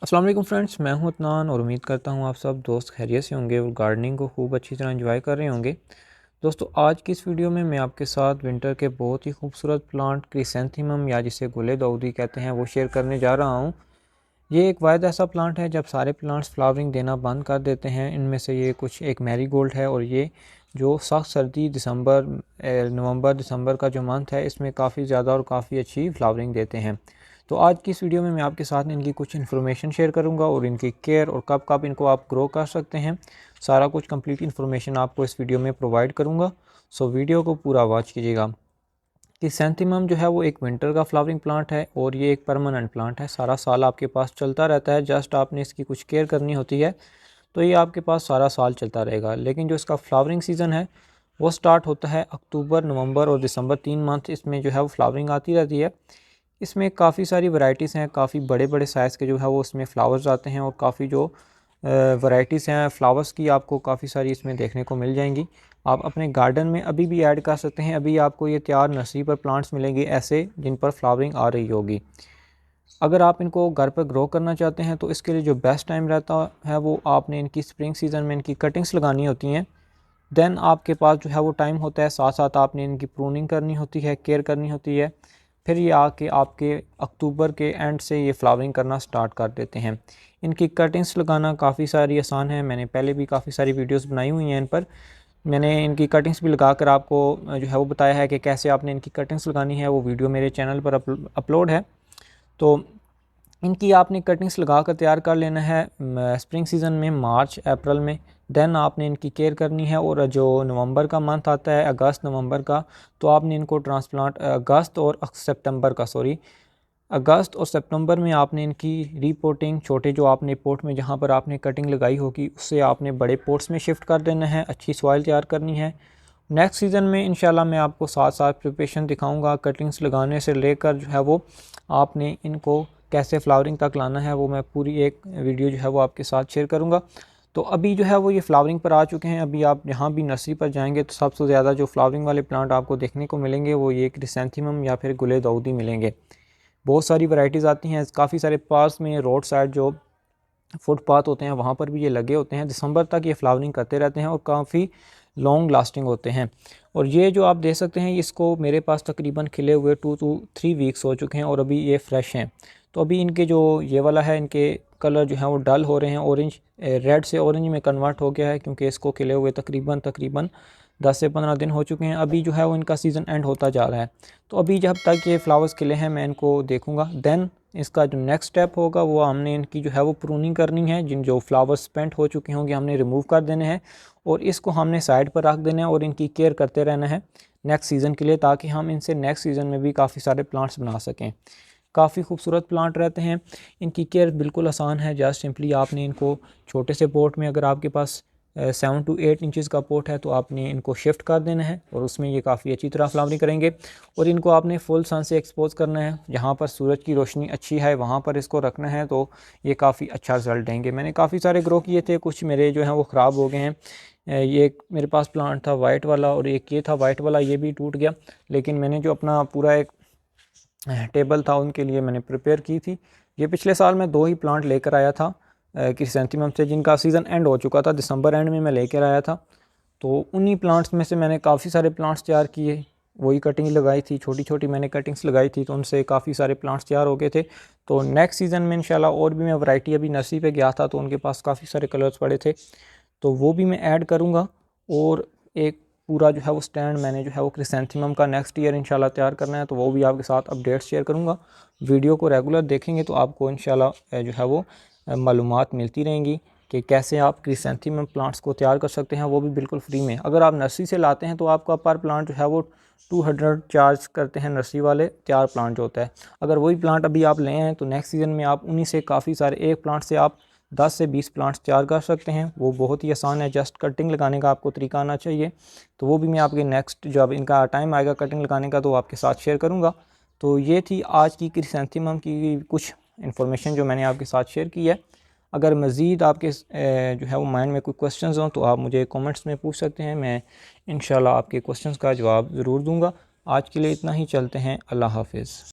अस्सलाम वालेकुम फ्रेंड्स, मैं हूं अदनान और उम्मीद करता हूं आप सब दोस्त खैरियत से होंगे और गार्डनिंग को खूब अच्छी तरह एंजॉय कर रहे होंगे। दोस्तों, आज की इस वीडियो में मैं आपके साथ विंटर के बहुत ही खूबसूरत प्लांट क्रिसैंथेमम या जिसे गुले दाऊदी कहते हैं वो शेयर करने जा रहा हूं। ये एक वायद ऐसा प्लांट है जब सारे प्लांट्स फ्लावरिंग देना बंद कर देते हैं। इनमें से ये कुछ एक मैरीगोल्ड है और ये जो सख्त सर्दी नवंबर दिसंबर का जो मंथ है इसमें काफ़ी ज़्यादा और काफ़ी अच्छी फ्लावरिंग देते हैं। तो आज की इस वीडियो में मैं आपके साथ इनकी कुछ इन्फॉर्मेशन शेयर करूंगा और इनकी केयर और कब कब इनको आप ग्रो कर सकते हैं, सारा कुछ कंप्लीट इन्फॉर्मेशन आपको इस वीडियो में प्रोवाइड करूंगा। सो वीडियो को पूरा वॉच कीजिएगा। क्रिसैंथेमम जो है वो एक विंटर का फ्लावरिंग प्लांट है और ये एक परमानेंट प्लांट है, सारा साल आपके पास चलता रहता है। जस्ट आपने इसकी कुछ केयर करनी होती है तो ये आपके पास सारा साल चलता रहेगा। लेकिन जो इसका फ्लावरिंग सीज़न है वो स्टार्ट होता है अक्टूबर, नवंबर और दिसंबर, 3 मंथ इसमें जो है वो फ्लावरिंग आती रहती है। इसमें काफ़ी सारी वैरायटीज़ हैं, काफ़ी बड़े बड़े साइज़ के जो है वो इसमें फ्लावर्स आते हैं और काफ़ी जो वैरायटीज़ हैं फ्लावर्स की आपको काफ़ी सारी इसमें देखने को मिल जाएंगी। आप अपने गार्डन में अभी भी ऐड कर सकते हैं। अभी आपको ये तैयार नर्सरी पर प्लांट्स मिलेंगे ऐसे जिन पर फ्लावरिंग आ रही होगी। अगर आप इनको घर पर ग्रो करना चाहते हैं तो इसके लिए जो बेस्ट टाइम रहता है वो आपने इनकी स्प्रिंग सीज़न में इनकी कटिंग्स लगानी होती हैं। देन आपके पास जो है वो टाइम होता है, साथ साथ आपने इनकी प्रूनिंग करनी होती है, केयर करनी होती है। फिर ये आके आपके अक्टूबर के एंड से ये फ्लावरिंग करना स्टार्ट कर देते हैं। इनकी कटिंग्स लगाना काफ़ी सारी आसान है, मैंने पहले भी काफ़ी सारी वीडियोस बनाई हुई हैं इन पर। मैंने इनकी कटिंग्स भी लगा कर आपको जो है वो बताया है कि कैसे आपने इनकी कटिंग्स लगानी है। वो वीडियो मेरे चैनल पर अपलोड है। तो इनकी आपने कटिंग्स लगा कर तैयार कर लेना है स्प्रिंग सीज़न में, मार्च अप्रैल में। देन आपने इनकी केयर करनी है और जो नवंबर का मंथ आता है, अगस्त नवंबर का, तो आपने इनको ट्रांसप्लांट अगस्त और सितंबर में आपने इनकी रीपोर्टिंग, छोटे जो आपने पोट में जहाँ पर आपने कटिंग लगाई होगी उससे आपने बड़े पोट्स में शिफ्ट कर देना है। अच्छी सॉइल तैयार करनी है। नेक्स्ट सीज़न में इंशाल्लाह मैं आपको साथ साथ प्रिपरेशन दिखाऊंगा। कटिंग्स लगाने से लेकर जो है वो आपने इनको कैसे फ्लावरिंग तक लाना है वो मैं पूरी एक वीडियो जो है वो आपके साथ शेयर करूंगा। तो अभी जो है वो ये फ्लावरिंग पर आ चुके हैं। अभी आप जहाँ भी नर्सरी पर जाएंगे तो सबसे ज़्यादा जो फ्लावरिंग वाले प्लांट आपको देखने को मिलेंगे वो ये क्रिसैंथेमम या फिर गुले दाऊदी मिलेंगे। बहुत सारी वैरायटीज़ आती हैं। काफ़ी सारे पास में रोड साइड जो फुटपाथ होते हैं वहाँ पर भी ये लगे होते हैं। दिसंबर तक ये फ्लावरिंग करते रहते हैं और काफ़ी लॉन्ग लास्टिंग होते हैं। और ये जो आप देख सकते हैं इसको मेरे पास तकरीबन खिले हुए 2 to 3 वीक्स हो चुके हैं और अभी ये फ्रेश हैं। तो अभी इनके जो ये वाला है इनके कलर जो है वो डल हो रहे हैं, ऑरेंज रेड से ऑरेंज में कन्वर्ट हो गया है क्योंकि इसको खिले हुए तकरीबन 10 से 15 दिन हो चुके हैं। अभी जो है वो इनका सीज़न एंड होता जा रहा है। तो अभी जब तक ये फ्लावर्स खिले हैं मैं इनको देखूंगा। देन इसका जो नेक्स्ट स्टेप होगा वो हमने इनकी जो है वो प्रूनिंग करनी है। जिन जो फ्लावर्स स्पेंट हो चुके होंगे हमने रिमूव कर देने हैं और इसको हमने साइड पर रख देना है और इनकी केयर करते रहना है नेक्स्ट सीज़न के लिए, ताकि हम इनसे नेक्स्ट सीज़न में भी काफ़ी सारे प्लांट्स बना सकें। काफ़ी खूबसूरत प्लांट रहते हैं। इनकी केयर बिल्कुल आसान है। जस्ट सिंपली आपने इनको छोटे से पोट में, अगर आपके पास 7 to 8 इंचज़ का पोट है तो आपने इनको शिफ्ट कर देना है और उसमें ये काफ़ी अच्छी तरह फ्लावरिंग करेंगे। और इनको आपने फुल सन से एक्सपोज करना है। जहाँ पर सूरज की रोशनी अच्छी है वहाँ पर इसको रखना है तो ये काफ़ी अच्छा रिजल्ट देंगे। मैंने काफ़ी सारे ग्रो किए थे, कुछ मेरे जो हैं वो ख़राब हो गए हैं। ये मेरे पास प्लांट था वाइट वाला और एक ये था वाइट वाला, ये भी टूट गया। लेकिन मैंने जो अपना पूरा एक टेबल था उनके लिए मैंने प्रिपेयर की थी। ये पिछले साल मैं 2 ही प्लांट लेकर आया था क्रिसैंथेमम से, जिनका सीज़न एंड हो चुका था। दिसंबर एंड में मैं लेकर आया था। तो उन्हीं प्लांट्स में से मैंने काफ़ी सारे प्लांट्स तैयार किए। वही कटिंग लगाई थी, छोटी छोटी मैंने कटिंग्स लगाई थी तो उनसे काफ़ी सारे प्लांट्स तैयार हो गए थे। तो नेक्स्ट सीज़न में इंशाल्लाह और भी मैं वैरायटी, अभी नर्सरी पे गया था तो उनके पास काफ़ी सारे कलर्स पड़े थे तो वो भी मैं ऐड करूँगा। और एक पूरा जो है वो स्टैंड मैंने जो है वो क्रिसैंथेमम का नेक्स्ट ईयर इंशाल्लाह तैयार करना है तो वो भी आपके साथ अपडेट्स शेयर करूँगा। वीडियो को रेगुलर देखेंगे तो आपको इंशाल्लाह जो है वो मालूमात मिलती रहेंगी कि कैसे आप क्रिसैंथेमम प्लांट्स को तैयार कर सकते हैं, वो भी बिल्कुल फ्री में। अगर आप नर्सरी से लाते हैं तो आपका पर प्लांट जो है वो 200 चार्ज करते हैं नर्सरी वाले, तैयार प्लांट जो होता है। अगर वही प्लांट अभी आप लें हैं तो नेक्स्ट सीज़न में आप उन्हीं से काफ़ी सारे, एक प्लांट से आप 10 से 20 प्लांट्स तैयार कर सकते हैं। वो बहुत ही आसान है, जस्ट कटिंग लगाने का आपको तरीका आना चाहिए। तो वो भी मैं आपके नेक्स्ट जब इनका टाइम आएगा कटिंग लगाने का तो आपके साथ शेयर करूँगा। तो ये थी आज की क्रिसैंथेमम की कुछ इन्फॉर्मेशन जो मैंने आपके साथ शेयर की है। अगर मज़ीद आपके जो है वो माइंड में कोई क्वेश्चंस हों तो आप मुझे कमेंट्स में पूछ सकते हैं। मैं इंशाल्लाह आपके क्वेश्चंस का जवाब ज़रूर दूंगा। आज के लिए इतना ही, चलते हैं। अल्लाह हाफ़िज़।